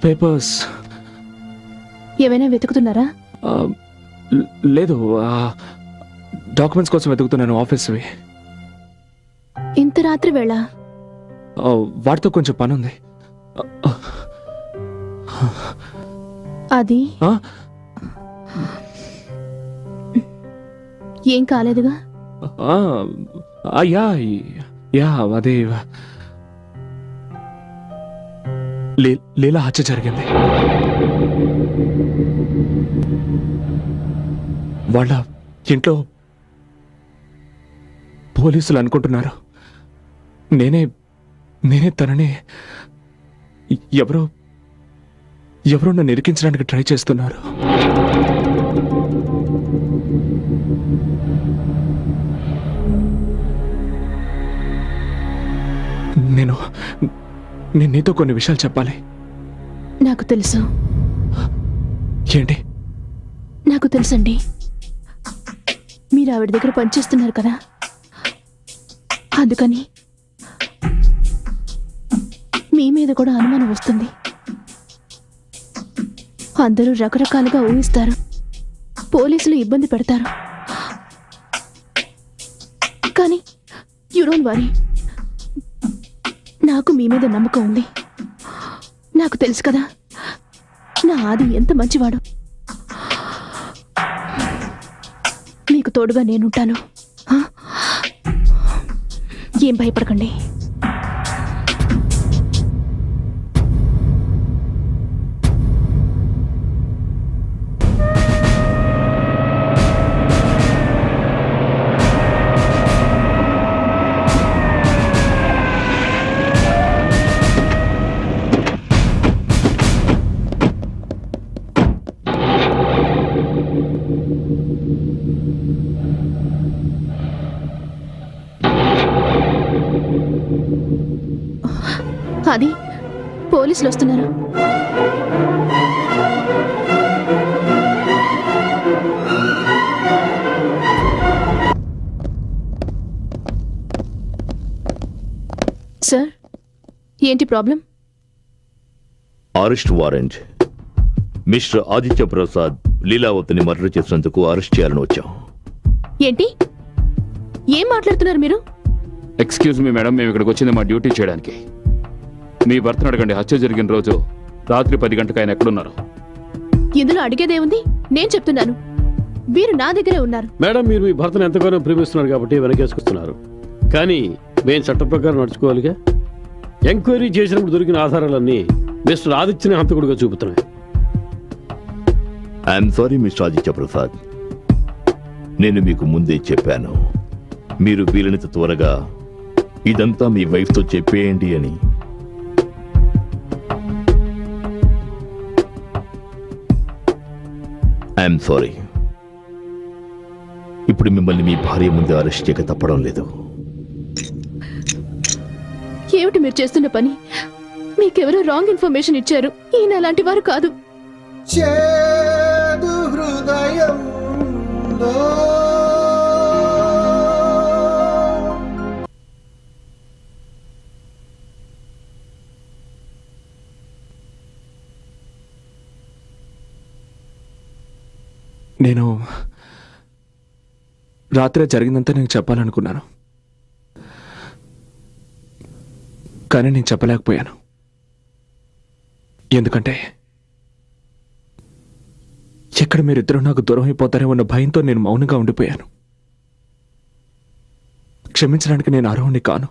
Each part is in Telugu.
పేపర్స్ ఏమైనా వెతుకుతున్నారా? లేదు, డాక్యుమెంట్స్ కోసం వెతుకుతున్నాను, ఆఫీస్వి. ఇంత రాత్రి వేళ? వాటితో కొంచెం పని ఉంది. అది ఏం కాలేదుగా? యా అదే లీలా హత్య జరిగింది. వాళ్ళ ఇంట్లో పోలీసులు అనుకుంటున్నారు నేనే తనని ఎవరో నన్ను ఇరికించడానికి ట్రై చేస్తున్నారు. నేను నీతో కొన్ని విషయాలు చెప్పాలి. నాకు తెలుసు. ఏంటి? నాకు తెలుసండి. మీరు ఆవిడ దగ్గర పనిచేస్తున్నారు కదా, అందుకని మీ మీద కూడా అనుమానం వస్తుంది. అందరూ రకరకాలుగా ఊహిస్తారు, పోలీసులు ఇబ్బంది పెడతారు. కానీ యు డోంట్ వరీ, నాకు మీ మీద నమ్మకం ఉంది. నాకు తెలుసు కదా నా ఆది ఎంత మంచివాడు. మీకు తోడుగా నేనుంటాను. ఏం భయపడకండి. అది పోలీసులు వస్తున్నారు. సార్, ఏంటి problem? Arrest warrant. Mister Aditya Prasad లీలావతిని మర్డర్ చేసినందుకు అరెస్ట్ చేయాలని వచ్చాం. ఏంటి? ఏం మాట్లాడుతున్నారు మీరు? ఎక్స్క్యూజ్ మీ మేడం, మేము ఇక్కడికి వచ్చింది మా డ్యూటీ చేయడానికి. మీ భర్తను అడగండి, హత్య జరిగిన రోజు రాత్రి 10 గంటలకు ఆయన ఎక్కడున్నారు? ఇందులో అడిగేదేముంది? నేను చెప్తున్నాను, మీరు నా దగ్గరే ఉన్నారు. మేడం, మీరు మీ భర్తను ఎంతగానో ప్రేమిస్తున్నారు కాబట్టి వెనకేసుకొస్తున్నారు. కానీ మేము చట్ట ప్రకారం నడుచుకోవాలిగా. ఎంక్వైరీ చేసినప్పుడు దొరికిన ఆధారాలన్నీ మిస్టర్ ఆదిత్యని హంతకుడుగా చూపుతున్నాయి. I'm sorry mister Aditya Prasad, నేను మీకు ముందే చెప్పాను, మీరు వీలైనంత త్వరగా ఇదంతా మీ వైఫ్తో చెప్పేయండి అని. I'm sorry. ఇప్పుడు మిమ్మల్ని మీ భార్య ముందే అరెస్ట్ చేయక తప్పడం లేదు. ఏమిటి మీరు చేస్తున్న పని? మీకెవరో రాంగ్ ఇన్ఫర్మేషన్ ఇచ్చారు. ఈయన అలాంటి వారు కాదు. నేను రాత్రి జరిగిందంతా నేను చెప్పాలనుకున్నాను, కానీ నేను చెప్పలేకపోయాను. ఎందుకంటే ఎక్కడ మీరిద్దరూ నాకు దూరం అయిపోతారే ఉన్న భయంతో నేను మౌనంగా ఉండిపోయాను. క్షమించడానికి నేను అర్హుణ్ణి కాను.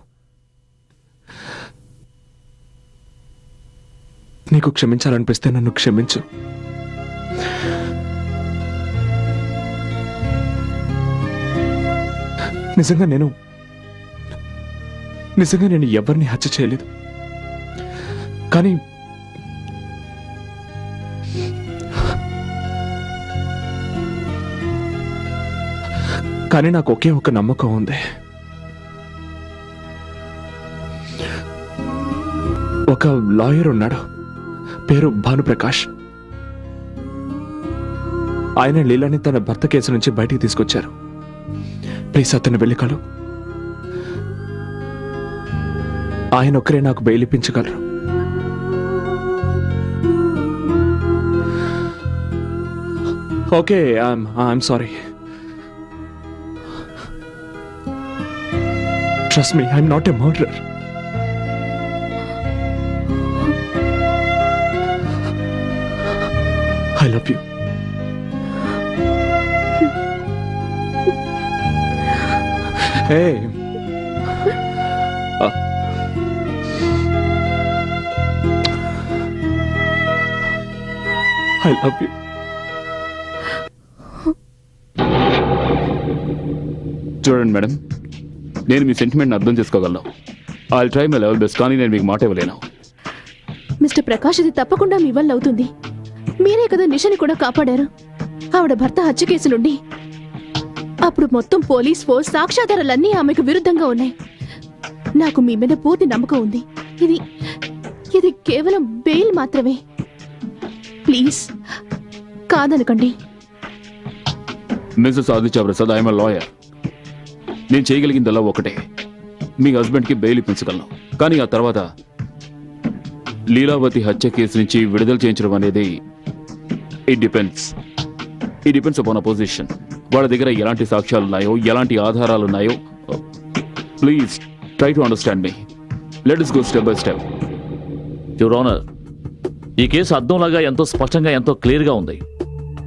నీకు క్షమించాలనిపిస్తే నన్ను క్షమించు. నిజంగా నేను ఎవరిని హత్య చేయలేదు. కానీ నాకు ఒకే ఒక నమ్మకం ఉంది. ఒక లాయర్ ఉన్నాడు, పేరు భానుప్రకాష్. ఆయన లీలాని తన భర్త కేసు నుంచి బయటికి తీసుకొచ్చారు. ప్లీజ్ అతన్ని వెళ్ళి కలు. ఆయన ఒక్కరే నాకు బెయిల్ ఇప్పించగలరు. Okay, I'm sorry. Trust me, I'm not a murderer. I love you. Hey. I love you. చూడండి మేడం, నేను మీ సెంటిమెంట్ని అర్థం చేసుకోగలను. I'll try my level best, కానీ నేను మీకు మాట ఇవ్వలేను. మిస్టర్ ప్రకాష్, ఇది తప్పకుండా మీ వల్ల అవుతుంది. మీరే కదా నిషని కూడా కాపాడారు. ఆవిడ భర్త హత్య కేసు నుండి. అప్పుడు మొత్తం పోలీస్ ఫోర్స్, సాక్ష్యాధారాలన్నీ ఆమెకు విరుద్ధంగా ఉన్నాయి. నాకు మీ మీద పూర్తి నమ్మకం ఉంది. ఇది కేవలం బెయిల్ మాత్రమే. ప్లీజ్ కాదనకండి. Mrs Aditya Prasad, I'm a lawyer. నేను చేయగలిగిందల్లా ఒకటే, మీ హస్బెండ్కి బెయిల్ ఇప్పించగలను. కానీ ఆ తర్వాత లీలావతి హత్య కేసు నుంచి విడుదల చేయించడం అనేది ఇట్ డిపెండ్స్ అపాన్ అపోజిషన్. వాళ్ళ దగ్గర ఎలాంటి సాక్ష్యాలు ఉన్నాయో, ఎలాంటి ఆధారాలు ఉన్నాయో. Please try to understand me. Let us go step by step. Your honour, ఈ కేసు అద్దంలాగా ఎంతో స్పష్టంగా, ఎంతో క్లియర్గా ఉంది.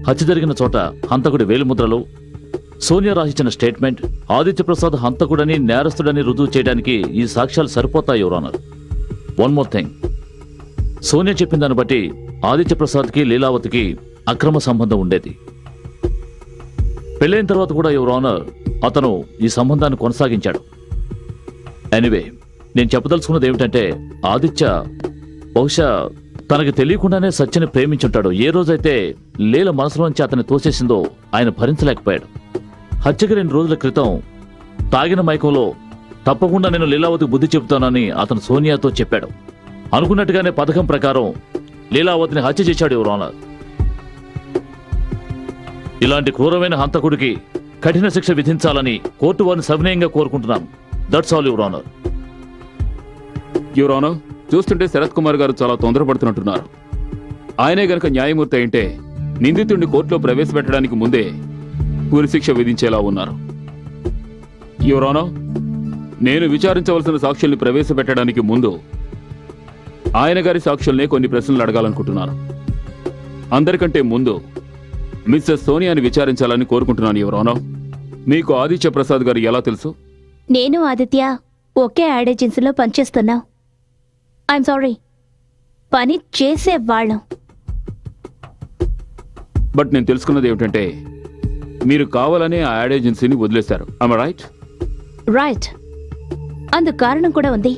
హత్య జరిగిన చోట హంతకుడి వేలిముద్రలు, సోనియా రాసిచ్చిన స్టేట్మెంట్, ఆదిత్య ప్రసాద్ హంతకుడని, నేరస్తుడని రుజువు చేయడానికి ఈ సాక్ష్యాలు సరిపోతాయి your honour. One more thing, Sonia చెప్పిన దాన్ని బట్టి ఆదిత్య ప్రసాద్కి లీలావతికి అక్రమ సంబంధం ఉండేది. పెళ్ళైన తర్వాత కూడా యువర్ ఆనర్ అతను ఈ సంబంధాన్ని కొనసాగించాడు. ఎనీవే, నేను చెప్పదలుచుకున్నది ఏమిటంటే, ఆదిత్య బహుశా తనకి తెలియకుండానే సత్యని ప్రేమించుంటాడు. ఏ రోజైతే లీల మనసులోంచి అతన్ని తోసేసిందో ఆయన భరించలేకపోయాడు. హత్యకి 2 రోజుల క్రితం తాగిన మైకంలో తప్పకుండా నేను లీలావతికి బుద్ధి చెబుతానని అతను సోనియాతో చెప్పాడు. అనుకున్నట్టుగానే పథకం ప్రకారం లీలావతిని హత్య చేశాడు యువర్ ఆనర్. ఇలాంటి క్రూరమైన హంతకుడికి కఠిన శిక్ష విధించాలని కోర్టు వారిని సవినయంగా కోరుకుంటున్నాను. That's all your honour. Your honour, చూస్తుంటే శరత్ కుమార్ గారు చాలా తొందరపడుతున్నట్టున్నారు. ఆయనే గనక న్యాయమూర్తి అయితే నిందితుడిని కోర్టులో ప్రవేశపెట్టడానికి ముందే ఉరిశిక్ష విధించేలా ఉన్నారు. యువర్ ఆనర్, నేను విచారించవలసిన సాక్షుల్ని ప్రవేశపెట్టడానికి ముందు ఆయన గారి సాక్షుల్నే కొన్ని ప్రశ్నలు అడగాలనుకుంటున్నాను. అందరికంటే ముందు మిస్సెస్ సోనియాని విచారించాలని కోరుకుంటున్నాను యువర్ ఆనర్. మీకు ఆదిత్య ప్రసాద్ గారు ఎలా తెలుసు? నేను ఆదిత్య ఒకే యాడ్ ఏజెన్సీలో పనిచేస్తున్నాం. ఐఎమ్ సారీ, పని చేసేవాళ్ళం. బట్ నేను తెలుసుకున్నది ఏమిటంటే, మీరు కావాలనే ఆ యాడ్ ఏజెన్సీని వదిలేశారు. I'm right? రైట్. అందుకు కారణం కూడా ఉంది.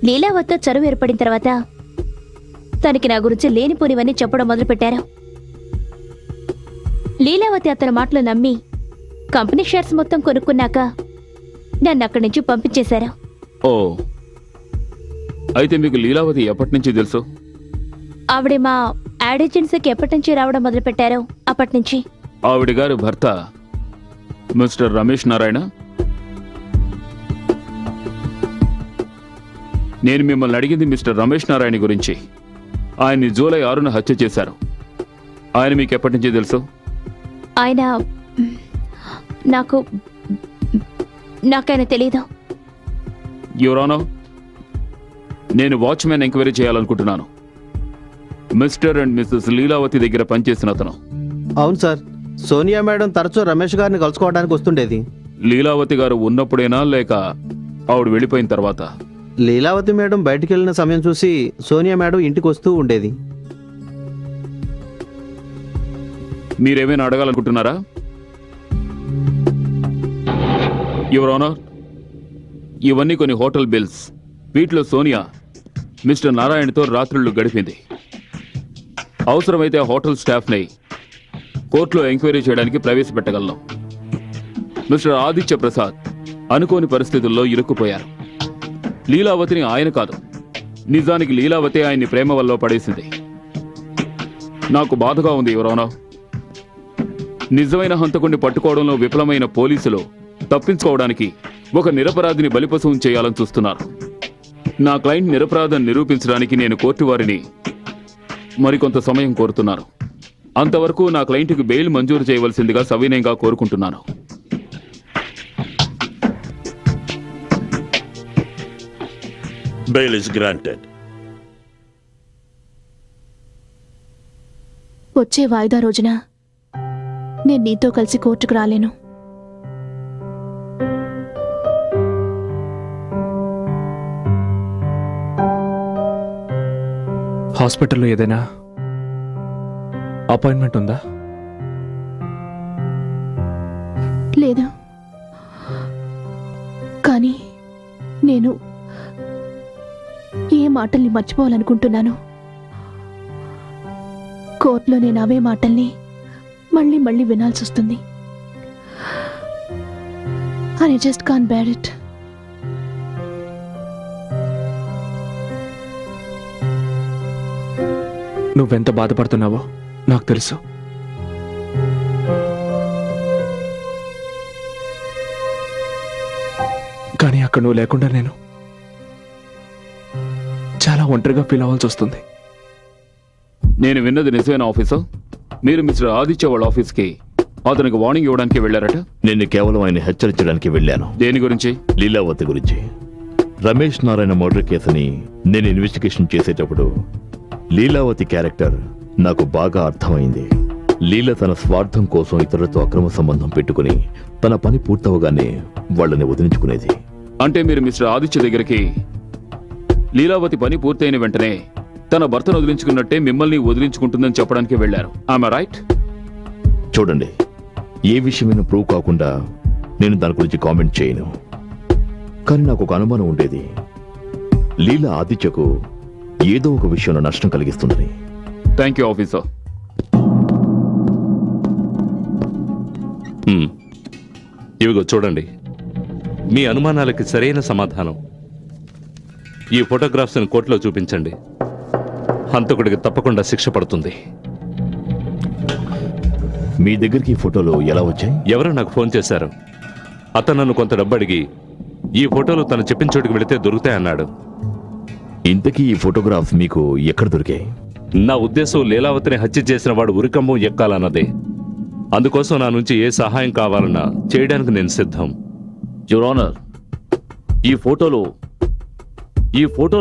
లీలావతితో చరువు ఏర్పడిన తర్వాత తనకి నా గురించి లేనిపోనివన్నీ చెప్పడం మొదలుపెట్టారు. లీలావతి అతని మాటలు నమ్మి కంపెనీ షేర్స్ మొత్తం కొనుక్కున్నాక నన్ను అక్కడి నుంచి పంపించేశారు. ఓ, అయితే మీకు లీలావతి ఎప్పటి నుంచి తెలుసు? ఆవిడ మా యాడ్ ఏజెన్సీకి ఎప్పటి నుంచి రావడం మొదలుపెట్టారో అప్పటి నుంచి. ఆవిడ గారి భర్త మిస్టర్ రమేష్ నారాయణ. నేను మిమ్మల్ని అడిగింది మిస్టర్ రమేష్ నారాయణ గురించి. ఆయన్ని జూలై 6న హత్య చేశారు. ఆయన మీకు ఎప్పటి నుంచి తెలుసు? ఆయన నాకైనా తెలీదు. యువర్ ఆనర్, నేను వాచ్మెన్ ఎంక్వైరీ చేయాలనుకుంటున్నాను. మిస్టర్ అండ్ మిస్సెస్ లీలావతి దగ్గర పనిచేసిన అతను. అవును సార్, సోనియా మేడం తరచూ రమేష్ గారిని కలుసుకోవడానికి వస్తుండేది. లీలావతి గారు ఉన్నప్పుడేనా లేక ఆవిడ వెళ్ళిపోయిన తర్వాత? లీలావతి మేడం బయటికి వెళ్ళిన సమయం చూసి సోనియా మేడం ఇంటికి వస్తూ ఉండేది. మీరేమైనా అడగాలనుకుంటున్నారా? యువర్ ఆనర్, ఇవన్నీ కొన్ని హోటల్ బిల్స్. వీటిలో సోనియా మిస్టర్ నారాయణతో రాత్రుళ్ళు గడిపింది. అవసరమైతే ఆ హోటల్ స్టాఫ్ని కోర్టులో ఎంక్వైరీ చేయడానికి ప్రవేశపెట్టగలను. మిస్టర్ ఆదిత్య ప్రసాద్ అనుకోని పరిస్థితుల్లో ఇరుక్కుపోయారు. లీలావతిని ఆయన కాదు, నిజానికి లీలావతి ఆయన్ని ప్రేమ వల్ల పడేసింది. నాకు బాధగా ఉంది యువర్ ఆనర్. నిజమైన హంతకుడిని పట్టుకోవడంలో విఫలమైన పోలీసులు తప్పించుకోవడానికి ఒక నిరపరాధిని బలిపశువుని చేయాలని చూస్తున్నారు. నా క్లయింట్ నిరపరాధం నిరూపించడానికి నేను కోర్టు వారిని మరికొంత సమయం కోరుతున్నాను. అంతవరకు నా క్లయింట్కి బెయిల్ మంజూరు చేయవలసిందిగా సవినయంగా కోరుకుంటున్నాను. Bail is granted. వచ్చే వాయిదా రోజున నేను నీతో కలిసి కోర్టుకు రాలేను. హాస్పిటల్లో ఏదైనా అపాయింట్మెంట్ ఉందా? లేదు, కానీ నేను ఏ మాటల్ని మర్చిపోవాలనుకుంటున్నాను. కోర్టులో నేను అవే మాటల్ని మళ్ళీ మళ్ళీ వినాల్సి వస్తుంది. I just can't bear it. నువ్వెంత బాధపడుతున్నావో నాకు తెలుసు. కానీ అక్కడ నువ్వు లేకుండా నేను చాలా ఒంటరిగా ఫీల్ అవ్వాల్సి వస్తుంది. నేను విన్నది నిజమేనా ఆఫీసర్? మీరు మిస్టర్ ఆదిత్య వాళ్ళ ఆఫీస్కి అతనికి వార్నింగ్ ఇవ్వడానికి వెళ్ళారట? నేను కేవలం ఆయన హెచ్చరించడానికి వెళ్ళాను. దేని గురించి? లీలావతి గురించి. రమేష్ నారాయణ మర్డర్ కేసుని నేను ఇన్వెస్టిగేషన్ చేసేటప్పుడు లీలావతి క్యారెక్టర్ నాకు బాగా అర్థమైంది. లీల తన స్వార్థం కోసం ఇతరులతో అక్రమ సంబంధం పెట్టుకుని తన పని పూర్తవగానే వాళ్ళని వదిలించుకునేది. అంటే మీరు మిస్టర్ ఆదిత్య దగ్గరికి లీలావతి పని పూర్తయిన వెంటనే తన భర్తను వదిలించుకున్నట్టే మిమ్మల్ని వదిలించుకుంటుందని చెప్పడానికి వెళ్ళారు. ఆమె రైట్? చూడండి, ఏ విషయమైనా ప్రూవ్ కాకుండా నేను దాని గురించి కామెంట్ చేయను. కానీ నాకు ఒక అనుమానం ఉండేది, లీలా ఆదిత్యకు ఏదో ఒక విషయంలో నష్టం కలిగిస్తుందని. Thank you officer. ఇవిగో చూడండి, మీ అనుమానాలకి సరైన సమాధానం. ఈ ఫోటోగ్రాఫ్స్ని కోర్టులో చూపించండి. హంతకుడికి తప్పకుండా శిక్ష పడుతుంది. మీ దగ్గరికి ఈ ఫోటోలు ఎలా వచ్చాయి? ఎవరో నాకు ఫోన్ చేశారు. అతను నన్ను కొంత డబ్బు అడిగి ఈ ఫోటోలు తను చెప్పిన చోటుకి వెళితే దొరుకుతాయన్నాడు. ఇంతకీ ఈ ఫోటోగ్రాఫ్స్ మీకు ఎక్కడ దొరికాయి? నా ఉద్దేశం లీలావతిని హత్య చేసిన వాడు ఉరికంబం ఎక్కాలన్నదే. అందుకోసం నా నుంచి ఏ సహాయం కావాలన్నా చేయడానికి నేను సిద్ధం. యువర్ ఆనర్, ఈ ఫోటోలు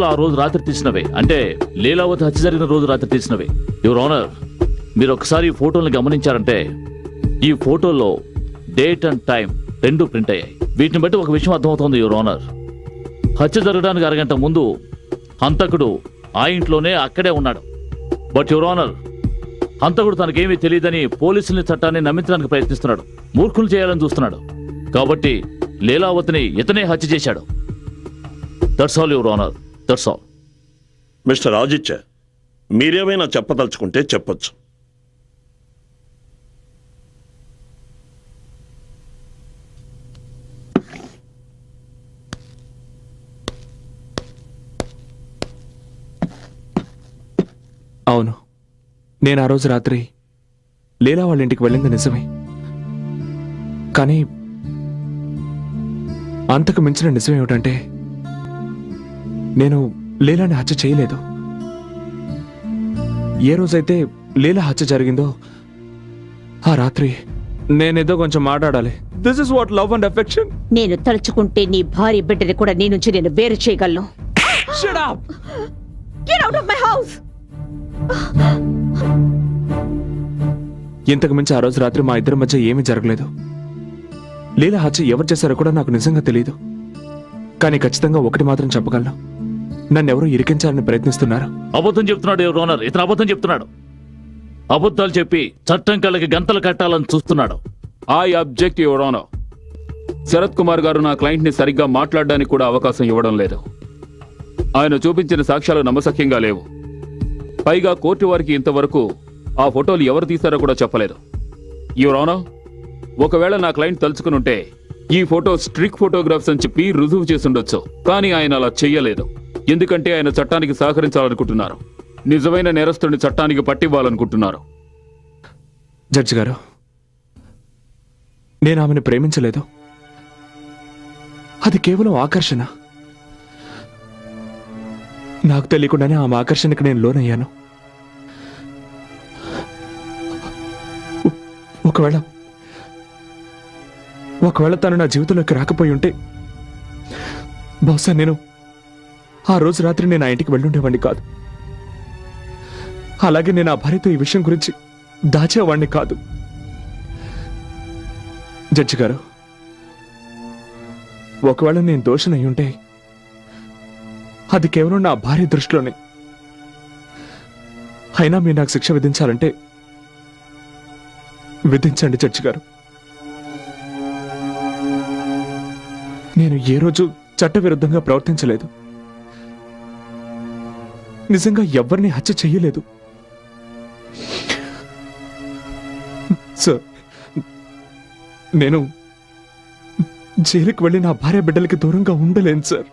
ఆ రోజు రాత్రి తీసినవే. అంటే లీలావతి హత్య జరిగిన రోజు రాత్రి తీసినవే. యువర్ ఆనర్, మీరు ఒకసారి ఈ ఫోటోల్ని గమనించారంటే ఈ ఫోటోల్లో డేట్ అండ్ టైం రెండు ప్రింట్ అయ్యాయి. వీటిని బట్టి ఒక విషయం అర్థమవుతోంది యువర్ ఆనర్. హత్య జరగడానికి అరగంట ముందు హంతకుడు ఆ ఇంట్లోనే అక్కడే ఉన్నాడు. బట్ యువర్ ఆనర్, హంతకుడు తనకేమీ తెలియదని పోలీసుల్ని చట్టాన్ని నమ్మించడానికి ప్రయత్నిస్తున్నాడు. మూర్ఖులు చేయాలని చూస్తున్నాడు. కాబట్టి లీలావతిని ఇతనే హత్య చేశాడు. That's all your honour, that's all. Mister Aditya, మీరేమైనా చెప్పదలుచుకుంటే చెప్పొచ్చు. అవును, నేను ఆ రోజు రాత్రి లీలా వాళ్ళ ఇంటికి వెళ్ళింది నిజమే. కానీ అంతకు మించిన నిజం ఏమిటంటే నేను లీలాని హత్య చేయలేదు. ఏ రోజైతే లీలా హత్య జరిగిందో ఆ రాత్రి నేనేదో కొంచెం మాట్లాడాలి. This is what love and affection. నేను తలుచుకుంటే నీ భార్య బిడ్డని కూడా నీ నుంచి నేను వేరు చేయగలను. Shut up! Get out of my house! ఇంతకు మించి ఆ రోజు రాత్రి మా ఇద్దరి మధ్య ఏమీ జరగలేదు. లీలా హత్య ఎవరు చేశారో కూడా నాకు నిజంగా తెలియదు. కానీ ఖచ్చితంగా ఒకటి మాత్రం చెప్పగలను, నన్నెవరో ఇరికించాలని ప్రయత్నిస్తున్నారు. అబద్ధం చెప్తున్నాడు యువర్ ఆనర్, ఇతను అబద్ధం చెప్తున్నాడు. అబద్ధాలు చెప్పి చట్టం కళ్ళకి గంతలు కట్టాలని చూస్తున్నాడు. I object your honour. Sharath Kumar garu నా క్లయింట్ని సరిగ్గా మాట్లాడడానికి కూడా అవకాశం ఇవ్వడం లేదు. ఆయన చూపించిన సాక్ష్యాలు నమ్మశక్యంగా లేవు. పైగా కోర్టు వారికి ఇంతవరకు ఆ ఫోటోలు ఎవరు తీశారో కూడా చెప్పలేదు. యువర్ ఆనర్, ఒకవేళ నా క్లయింట్ తలుచుకుని ఉంటే ఈ ఫోటో స్ట్రిక్ ఫోటోగ్రాఫ్స్ అని చెప్పి రుజువు చేసుండొచ్చు. కానీ ఆయన అలా చెయ్యలేదు. ఎందుకంటే ఆయన చట్టానికి సహకరించాలనుకుంటున్నారు. నిజమైన నేరస్తుడిని చట్టానికి పట్టివ్వాలనుకుంటున్నారు. జడ్జి గారు, నేను ఆమెను ప్రేమించలేదు. అది కేవలం ఆకర్షణ. నాకు తెలియకుండానే ఆమె ఆకర్షణకి నేను లోనయ్యాను. ఒకవేళ తను నా జీవితంలోకి రాకపోయి ఉంటే బహుశా నేను ఆ రోజు రాత్రి నేను ఆ ఇంటికి వెళ్ళుండేవాడిని కాదు. అలాగే నేను ఆ భార్యతో ఈ విషయం గురించి దాచేవాడిని కాదు. జడ్జి గారు, ఒకవేళ నేను దోషనై ఉంటే అది కేవలం నా భార్య దృష్టిలోనే. అయినా మీరు నాకు శిక్ష విధించాలంటే విధించండి జడ్జి గారు. నేను ఏ రోజు చట్టవిరుద్ధంగా ప్రవర్తించలేదు. నిజంగా ఎవరిని హత్య చెయ్యలేదు. సార్, నేను జైలుకి వెళ్ళి నా భార్య బిడ్డలకి దూరంగా ఉండలేను sir.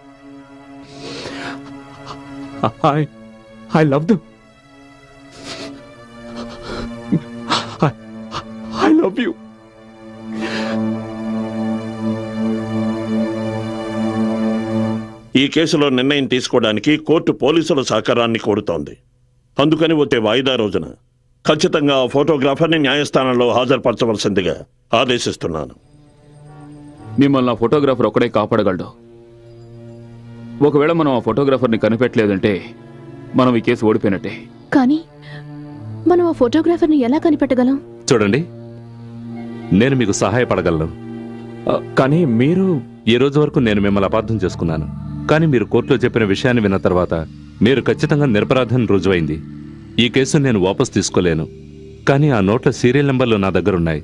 I love them. I love you. ఈ కేసులో నిర్ణయం తీసుకోవడానికి కోర్టు పోలీసుల సహకారాన్ని కోరుతోంది. అందుకని వచ్చే వాయిదా రోజున ఖచ్చితంగా ఆ ఫోటోగ్రాఫర్ని న్యాయస్థానంలో హాజరుపరచవలసిందిగా ఆదేశిస్తున్నాను. మిమ్మల్ని ఆ ఫోటోగ్రాఫర్ ఒక్కడే కాపాడగలడు. ఒకవేళ మనం ఆ ఫోటోగ్రాఫర్ని కనిపెట్టలేదంటే మనం ఈ కేసు ఓడిపోయినట్టే. కానీ మనం ఆ ఫోటోగ్రాఫర్ని ఎలా కనిపెట్టగలం? చూడండి, నేను మీకు సహాయపడగలను. కానీ మీరు ఈ రోజు వరకు నేను మిమ్మల్ని అపార్థం చేసుకున్నాను. కానీ మీరు కోర్టులో చెప్పిన విషయాన్ని విన్న తర్వాత మీరు ఖచ్చితంగా నిరపరాధం రుజువైంది. ఈ కేసు నేను వాపస్ తీసుకోలేను. కానీ ఆ నోట్ల సీరియల్ నెంబర్లు నా దగ్గర ఉన్నాయి.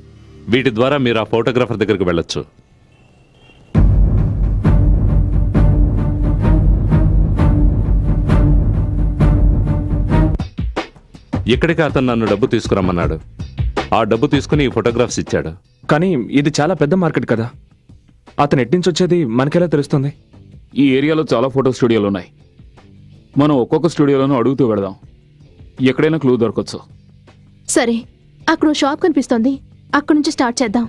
వీటి ద్వారా మీరు ఆ ఫోటోగ్రాఫర్ దగ్గరికి వెళ్ళొచ్చు. ఇక్కడికి అతను నన్ను డబ్బు తీసుకురమ్మన్నాడు. ఆ డబ్బు తీసుకుని ఈ ఫోటోగ్రాఫ్స్ ఇచ్చాడు. కానీ ఇది చాలా పెద్ద మార్కెట్ కదా, అతను ఎట్నుంచి వచ్చేది మనకెలా తెలుస్తుంది? ఈ ఏరియాలో చాలా ఫోటో స్టూడియోలు ఉన్నాయి. మనం ఒక్కొక్క స్టూడియోలోనూ అడుగుతూ వెళదాం. ఎక్కడైనా క్లూ దొరకచ్చు. సరే, అక్కడ షాప్ కనిపిస్తోంది, అక్కడ నుంచి స్టార్ట్ చేద్దాం.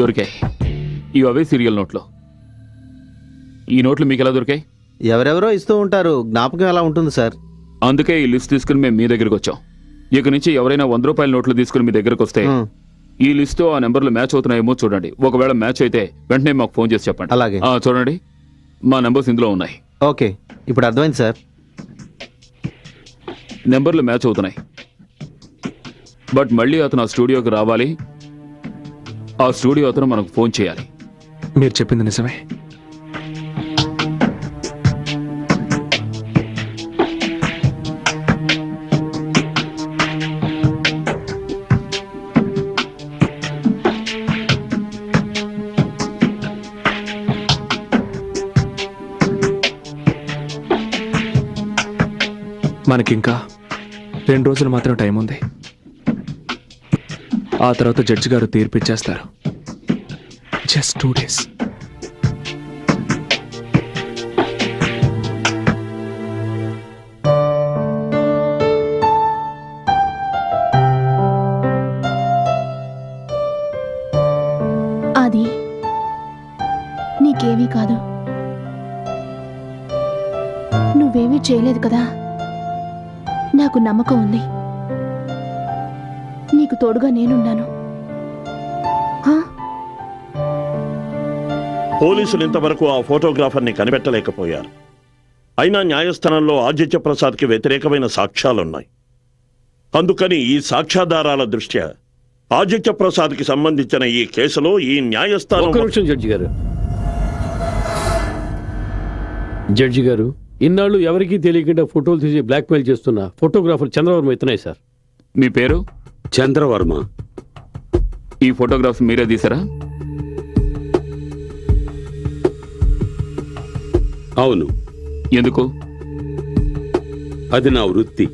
దొరికాయి. ఇవి అవే సీరియల్ నోట్లు. ఈ నోట్లు మీకు ఎలా దొరికాయి? ఎవరెవరో ఇస్తూ ఉంటారు, జ్ఞాపకం ఎలా ఉంటుంది సార్? అందుకే ఈ లిస్ట్ తీసుకుని మేము మీ దగ్గరికి వచ్చాం. ఇక నుంచి ఎవరైనా 100 రూపాయల నోట్లు తీసుకుని మీ దగ్గరకు వస్తే ఈ లిస్టు ఆ నెంబర్లు మ్యాచ్ అవుతున్నాయేమో చూడండి. ఒకవేళ మ్యాచ్ అయితే వెంటనే మాకు ఫోన్ చేసి చెప్పండి. అలాగే. చూడండి, మా నెంబర్స్ ఇందులో ఉన్నాయి. ఓకే, ఇప్పుడు అర్థమైంది సార్. నెంబర్లు మ్యాచ్ అవుతున్నాయి. బట్ మళ్ళీ అతను ఆ స్టూడియోకి రావాలి. ఆ స్టూడియో అతను మనకు ఫోన్ చేయాలి. మీరు చెప్పింది నిజమే. మనకింకా 2 రోజులు మాత్రం టైం ఉంది. ఆ తర్వాత జడ్జి గారు తీర్పిచ్చేస్తారు. Just 2 days. అది నీకేమీ కాదు. నువ్వేమీ చేయలేదు కదా. నాకు నమ్మకం ఉంది. నీకు తోడుగా నేనున్నాను. పోలీసులు ఇంతవరకు ఆ ఫోటోగ్రాఫర్ని కనిపెట్టలేకపోయారు. అయినా న్యాయస్థానంలో ఆదిత్య ప్రసాద్కి వ్యతిరేకమైన సాక్ష్యాలున్నాయి. అందుకని ఈ సాక్ష్యాధారాల దృష్ట్యా ఆదిత్య ప్రసాద్ కి సంబంధించిన ఈ కేసులో ఈ న్యాయస్థానం ఒక్క నిమిషం జడ్జి గారు ఇన్నాళ్ళు ఎవరికీ తెలియకుండా ఫోటోలు తీసి బ్లాక్మెయిల్ చేస్తున్న ఫోటోగ్రాఫర్ చంద్రవర్మ ఇతనాయి సార్. మీ పేరు? చంద్రవర్మ. ఈ ఫోటోగ్రాఫ్స్ మీరే తీసారా? అవును. ఎందుకు? అది నా వృత్తి.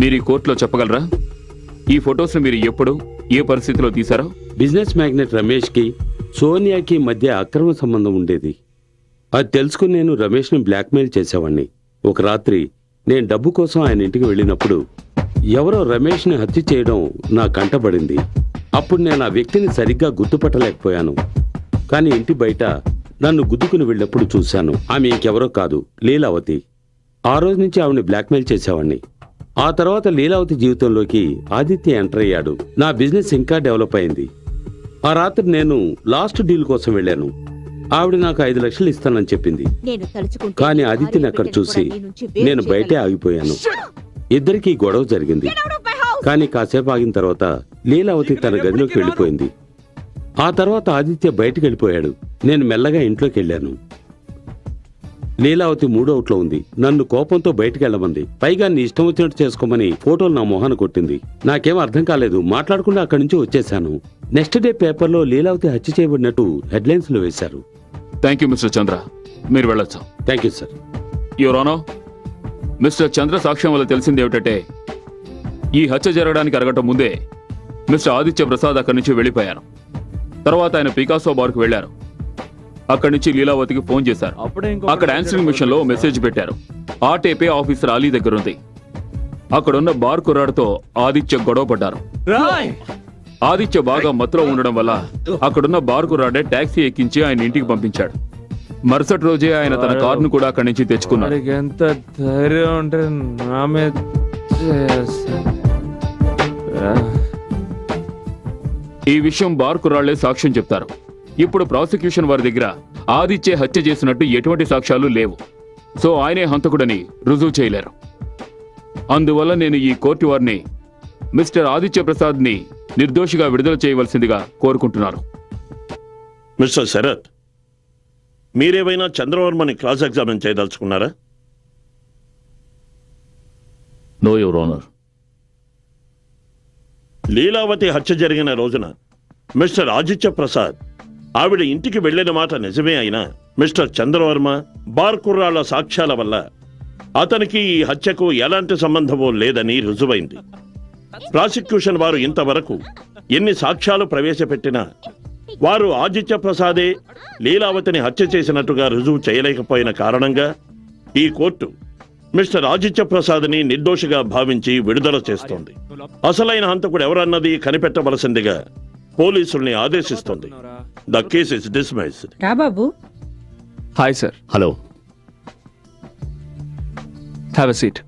మీరు ఈ కోర్టులో చెప్పగలరా ఈ ఫొటోస్ మీరు ఎప్పుడు ఏ పరిస్థితిలో తీశారో? బిజినెస్ మ్యాగ్నెట్ రమేష్ కి సోనియాకి మధ్య అక్రమ సంబంధం ఉండేది. అది తెలుసుకుని నేను రమేష్ని బ్లాక్మెయిల్ చేసేవాణ్ణి. ఒక రాత్రి నేను డబ్బు కోసం ఆయన ఇంటికి వెళ్ళినప్పుడు ఎవరో రమేష్ని హత్య చేయడం నా కంటపడింది. అప్పుడు నేను ఆ వ్యక్తిని సరిగ్గా గుర్తుపట్టలేకపోయాను. కానీ ఇంటి బయట నన్ను గుద్దుకుని వెళ్ళినప్పుడు చూశాను. ఆమె ఇంకెవరో కాదు, లీలావతి. ఆ రోజు నుంచి ఆవిడని బ్లాక్మెయిల్ చేసేవాణ్ణి. ఆ తర్వాత లీలావతి జీవితంలోకి ఆదిత్య ఎంటర్ అయ్యాడు. నా బిజినెస్ ఇంకా డెవలప్ అయింది. ఆ రాత్రి నేను లాస్ట్ డీల్ కోసం వెళ్ళాను. ఆవిడ నాకు 5 లక్షలు ఇస్తానని చెప్పింది. కానీ ఆదిత్యని అక్కడ చూసి నేను బయటే ఆగిపోయాను. ఇద్దరికీ గొడవ జరిగింది. కానీ కాసేపు ఆగిన తర్వాత లీలావతి తన గదిలోకి వెళ్ళిపోయింది. ఆ తర్వాత ఆదిత్య బయటికి వెళ్ళిపోయాడు. నేను మెల్లగా ఇంట్లోకి వెళ్ళాను. లీలావతి మూడవుట్లో ఉంది. నన్ను కోపంతో బయటికి వెళ్ళమంది. పైగా నీ ఇష్టం వచ్చినట్టు చేసుకోమని ఫోటోలు నా మొహాన కొట్టింది. నాకేం అర్థం కాలేదు. మాట్లాడకుండా అక్కడి నుంచి వచ్చేశాను. నెక్స్ట్ డే పేపర్లో లీలావతి హత్య చేయబడినట్టు హెడ్లైన్స్ లో వేశారు. థ్యాంక్ యూ మిస్టర్ చంద్ర, మీరు వెళ్ళొచ్చు. Thank you sir. Your honour, Mister Chandra సాక్ష్యం వల్ల తెలిసింది ఏమిటంటే ఈ హత్య జరగడానికి అరగటం ముందే మిస్టర్ ఆదిత్య ప్రసాద్ అక్కడి నుంచి వెళ్ళిపోయారు. తర్వాత ఆయన పికాసో బార్కు వెళ్లారు. అక్కడి నుంచి లీలావతికి ఫోన్ చేశారు. అక్కడ ఆన్సరింగ్ మిషన్ లో మెసేజ్ పెట్టారు. ఆ టేపే ఆఫీసర్ అలీ దగ్గర ఉంది. అక్కడున్న బార్ కుర్రాడితో ఆదిత్య గొడవ పడ్డారు. ఆదిత్య బాగా మత్తులో ఉండడం వల్ల అక్కడున్న బార్ కుర్రాడే టాక్సీ ఎక్కించి ఆయన ఇంటికి పంపించాడు. మరుసటి రోజే ఆయన తన కారును కూడా అక్కడి నుంచి తెచ్చుకున్నాడు. ఎంత ధైర్యం ఉంటే నా మీద ఈ విషయం బార్ కుర్రాళ్లే సాక్ష్యం చెప్తారు. ఇప్పుడు ప్రాసిక్యూషన్ వారి దగ్గర ఆదిత్య హత్య చేసినట్టు ఎటువంటి సాక్ష్యాలు లేవు. సో ఆయనే హంతకుడని రుజువు చేయలేరు. అందువల్ల నేను ఈ కోర్టు వారిని మిస్టర్ ఆదిత్య ప్రసాద్ ని నిర్దోషిగా విడుదల చేయవలసిందిగా కోరుకుంటున్నారు. మిస్టర్ శరత్, మీరేమైనా చంద్రవర్మని క్రాస్ ఎగ్జామిన్ చేయదలుచుకున్నారా? No your honour. లీలావతి హత్య జరిగిన రోజున మిస్టర్ ఆదిత్య ప్రసాద్ ఆవిడ ఇంటికి వెళ్లిన మాట నిజమే అయినా మిస్టర్ చంద్రవర్మ బార్ కుర్రాళ్ల సాక్ష్యాల వల్ల అతనికి ఈ హత్యకు ఎలాంటి సంబంధమూ లేదని రుజువైంది. ప్రాసిక్యూషన్ వారు ఇంతవరకు ఎన్ని సాక్ష్యాలు ప్రవేశపెట్టినా వారు ఆదిత్య ప్రసాదే లీలావతిని హత్య చేసినట్టుగా రుజువు చేయలేకపోయిన కారణంగా ఈ కోర్టు మిస్టర్ ఆదిత్య ప్రసాద్ని నిర్దోషిగా భావించి విడుదల చేస్తోంది. అసలైన హంతకుడు ఎవరన్నది కనిపెట్టవలసిందిగా పోలీసుల్ని ఆదేశిస్తోంది. The case is dismissed. రాబాబు. Hi sir. Hello. Have a seat.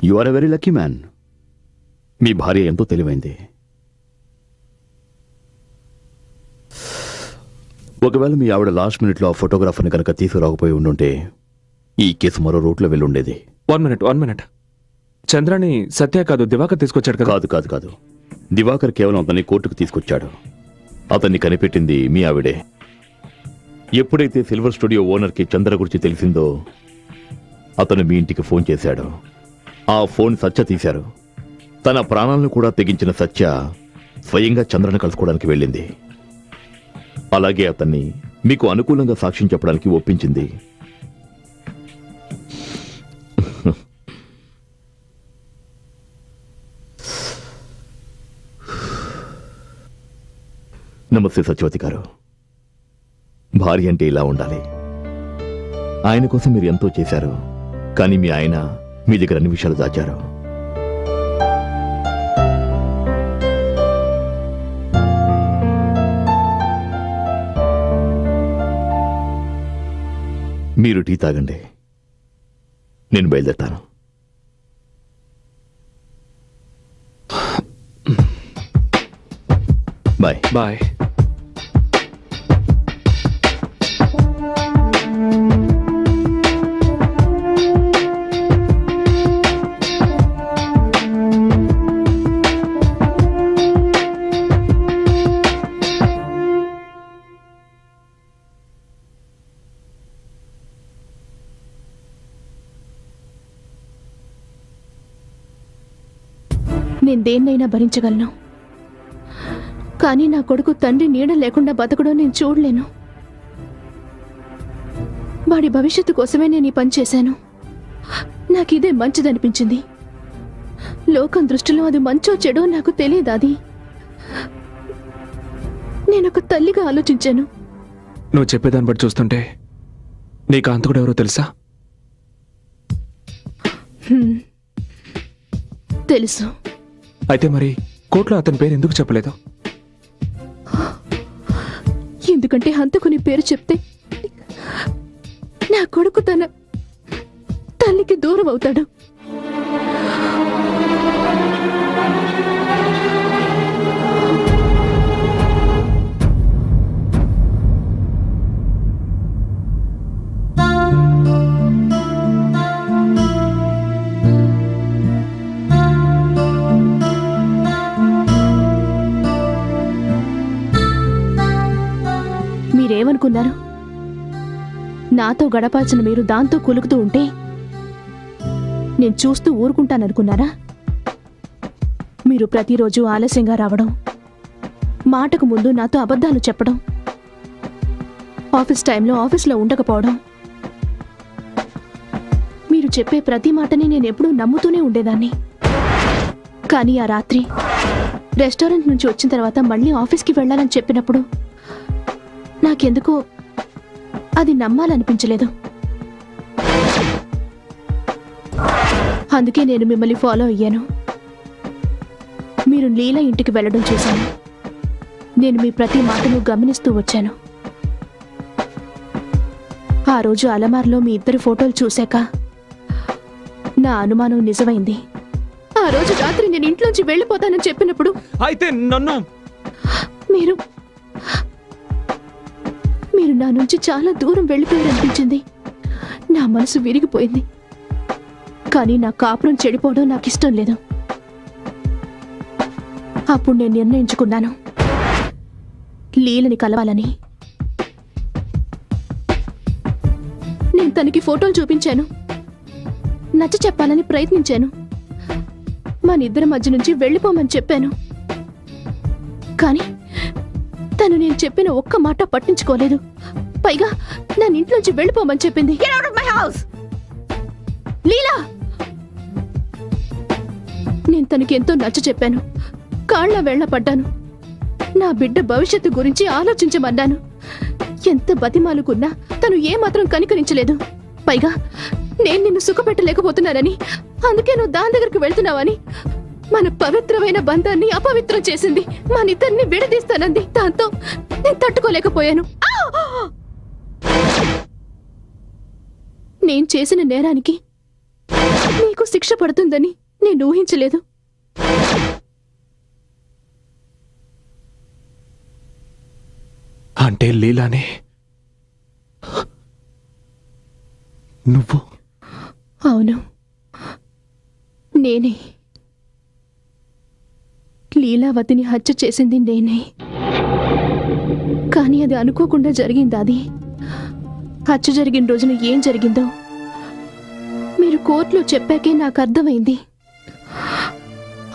You are a very lucky man. మీ భార్య ఎంతో తెలివైంది. ఒకవేళ మీ ఆవిడ లాస్ట్ మినిట్లో ఆ ఫోటోగ్రాఫర్ని కనుక తీసుకురాకపోయి ఉండుంటే ఈ కేసు మరో రూట్లో వెళ్ళుండేది. 1 మినిట్. చంద్రాని సత్య కాదు దివాకర్ తీసుకొచ్చాడు కదా? కాదు. దివాకర్ కేవలం అతన్ని కోర్టుకు తీసుకొచ్చాడు. అతన్ని కనిపెట్టింది మీ ఆవిడే. ఎప్పుడైతే సిల్వర్ స్టూడియో ఓనర్కి చంద్ర గురించి తెలిసిందో అతను మీ ఇంటికి ఫోన్ చేశాడు. ఆ ఫోన్ సత్య తీశారు. తన ప్రాణాలను కూడా తెగించిన సత్య స్వయంగా చంద్రను కలుసుకోవడానికి వెళ్ళింది. అలాగే అతన్ని మీకు అనుకూలంగా సాక్ష్యం చెప్పడానికి ఒప్పించింది. నమస్తే సత్యవతి గారు. భార్య అంటే ఇలా ఉండాలి. ఆయన కోసం మీరు ఎంతో చేశారు. కానీ మీ ఆయన మీ దగ్గర అన్ని విషయాలు దాచారు. మీరు టీ తాగండి, నేను బయలుదేరుతాను. బాయ్. బాయ్. నేను దేన్నైనా భరించగలను, కానీ నా కొడుకు తండ్రి నీడ లేకుండా బతకడం నేను చూడలేను. వాడి భవిష్యత్తు కోసమే నేను ఈ పని చేశాను. నాకిదే మంచిదనిపించింది. లోకం దృష్టిలో అది మంచో చెడో నాకు తెలియదు. అది నేనొక తల్లిగా ఆలోచించాను. నువ్వు చెప్పేదాన్ని బట్టి చూస్తుంటే నీకు హంతకుడు ఎవరో తెలుసా? తెలుసు. అయితే మరి కోర్టులో అతని పేరు ఎందుకు చెప్పలేదు? ఎందుకంటే హంతకుని పేరు చెప్తే నా కొడుకు తన తల్లికి దూరం అవుతాడు. మీరేమనుకున్నారు? నాతో గడపాల్సిన మీరు దాంతో కులుకుతూ ఉంటే నేను చూస్తూ ఊరుకుంటాననుకున్నారా? మీరు ప్రతిరోజు ఆలస్యంగా రావడం, మాటకు ముందు నాతో అబద్ధాలు చెప్పడం, ఆఫీస్ టైంలో ఆఫీస్లో ఉండకపోవడం, మీరు చెప్పే ప్రతి మాటని నేను ఎప్పుడూ నమ్ముతూనే ఉండేదాన్ని. కానీ ఆ రాత్రి రెస్టారెంట్ నుంచి వచ్చిన తర్వాత మళ్ళీ ఆఫీస్కి వెళ్ళాలని చెప్పినప్పుడు నాకెందుకో అది నమ్మాలనిపించలేదు. అందుకే నేను మిమ్మల్ని ఫాలో అయ్యాను. మీరు లీలా ఇంటికి వెళ్ళడం చూశాను. నేను మీ ప్రతి మాటను గమనిస్తూ వచ్చాను. ఆ రోజు అలమార్లో మీ ఇద్దరి ఫోటోలు చూశాక నా అనుమానం నిజమైంది. ఆ రోజు రాత్రి నేను ఇంట్లోంచి వెళ్ళిపోతానని చెప్పినప్పుడు అయితే నన్ను మీరు నా నుంచి చాలా దూరం వెళ్ళిపోయారనిపించింది. నా మనసు విరిగిపోయింది. కానీ నా కాపురం చెడిపోవడం నాకు ఇష్టం లేదు. అప్పుడు నేను నిర్ణయించుకున్నాను, లీలని కలవాలని. నేను తనకి ఫోటోలు చూపించాను, నచ్చ చెప్పాలని ప్రయత్నించాను, మన ఇద్దరి మధ్య నుంచి వెళ్ళిపోమని చెప్పాను. కానీ తను నేను చెప్పిన ఒక్క మాట పట్టించుకోలేదు. పైగా నన్ను ఇంట్లోంచి వెళ్ళిపోమని చెప్పింది. లీలా, నేను తనకి ఎంతో నచ్చ చెప్పాను, కాళ్ళ వేళ్ల పడ్డాను, నా బిడ్డ భవిష్యత్తు గురించి ఆలోచించమన్నాను. ఎంత బతిమాలుకున్నా తను ఏమాత్రం కనికరించలేదు. పైగా నేను నిన్ను సుఖపెట్టలేకపోతున్నానని, అందుకే నువ్వు దాని దగ్గరికి వెళ్తున్నావని, మన పవిత్రమైన బంధాన్ని అపవిత్రం చేసింది, మన ఇద్దరిని విడదీస్తానంది. దాంతో నేను తట్టుకోలేకపోయాను. నేను చేసిన నేరానికి నీకు శిక్ష పడుతుందని నేను ఊహించలేదు. అంటే లీలానే నువ్వు? అవును, నేనే. లీలావతిని హత్య చేసింది నేనే. కానీ అది అనుకోకుండా జరిగింది. అది హత్య జరిగిన రోజున ఏం జరిగిందో మీరు కోర్టులో చెప్పాకే నాకు అర్థమైంది.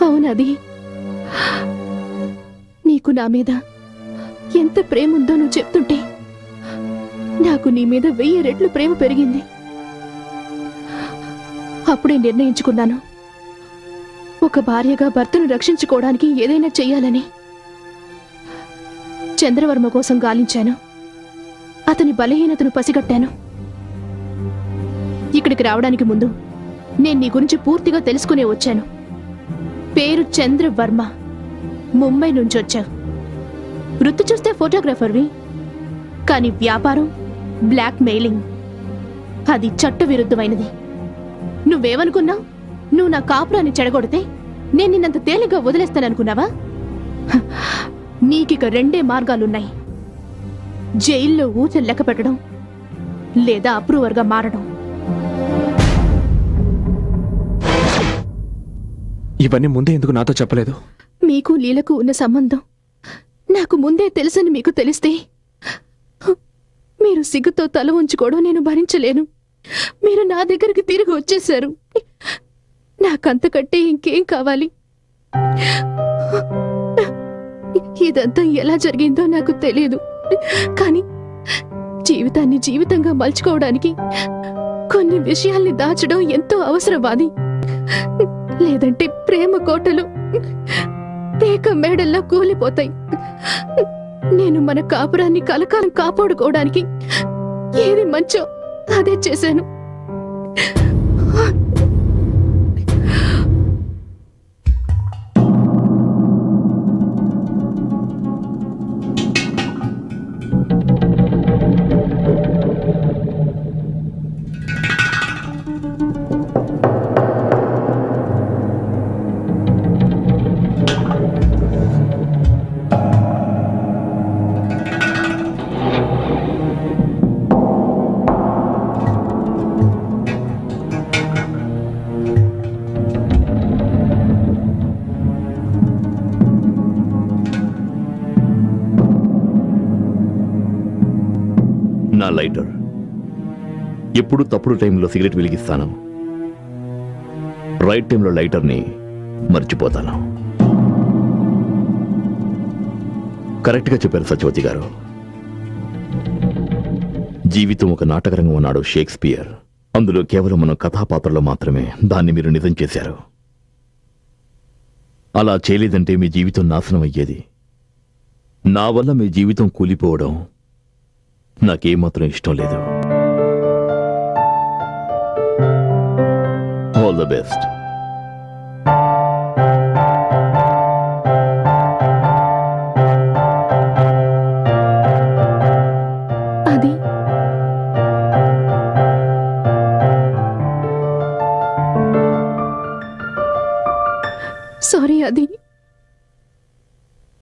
అవునది నీకు నా మీద ఎంత ప్రేమ ఉందో నువ్వు చెప్తుంటే నాకు నీ మీద 1000 రెట్లు ప్రేమ పెరిగింది. అప్పుడే నిర్ణయించుకున్నాను, ఒక భార్యగా భర్తను రక్షించుకోవడానికి ఏదైనా చెయ్యాలని. చంద్రవర్మ కోసం గాలించాను, అతని బలహీనతను పసిగట్టాను. ఇక్కడికి రావడానికి ముందు నేను నీ గురించి పూర్తిగా తెలుసుకునే వచ్చాను. పేరు చంద్రవర్మ, ముంబై నుంచి వచ్చావు. వృత్తి చూస్తే ఫోటోగ్రాఫర్వి, కానీ వ్యాపారం బ్లాక్ మెయిలింగ్, అది చట్టవిరుద్ధమైనది. నువ్వేమనుకున్నావు? నువ్వు నా కాపురాన్ని చెడగొడితే నేను నిన్నంత తేలిగ్గా వదిలేస్తాననుకున్నావా? నీకిక 2 మార్గాలున్నాయి. జైల్లో ఊచలు లెక్క పెట్టడం, లేదా అప్రూవర్గా మారడం. ఇవన్నీ ముందే ఎందుకు నాతో చెప్పలేదు? మీకు లీలకు ఉన్న సంబంధం నాకు ముందే తెలుసని మీకు తెలిస్తే మీరు సిగ్గుతో తల ఉంచుకోవడం నేను భరించలేను. మీరు నా దగ్గరికి తిరిగి వచ్చేశారు. నాకంతకంటే ఇంకేం కావాలి? ఇదంతా ఎలా జరిగిందో నాకు తెలియదు, కానీ జీవితాన్ని జీవితంగా మలుచుకోవడానికి కొన్ని విషయాల్ని దాచడం ఎంతో అవసరవాది. లేదంటే ప్రేమ కోటలు పేక మేడల్లా కూలిపోతాయి. నేను మన కాపురాన్ని కలకాలం కాపాడుకోవడానికి ఏది మంచో అదే చేశాను. నా లైటర్ ఎప్పుడు తప్పుడు టైంలో సిగరెట్ వెలిగిస్తాను, రైట్ టైంలో లైటర్ని మర్చిపోతాను. కరెక్ట్గా చెప్పారు సత్యవతి గారు. జీవితం ఒక నాటకరంగం అన్నాడు షేక్స్పియర్. అందులో కేవలం మనం కథాపాత్రలో మాత్రమే. దాన్ని మీరు నిజం చేశారు. అలా చేయలేదంటే మీ జీవితం నాశనం అయ్యేది. నా వల్ల మీ జీవితం కూలిపోవడం నాకేమాత్రం ఇష్టం లేదు. All the best. అది సారీ, అది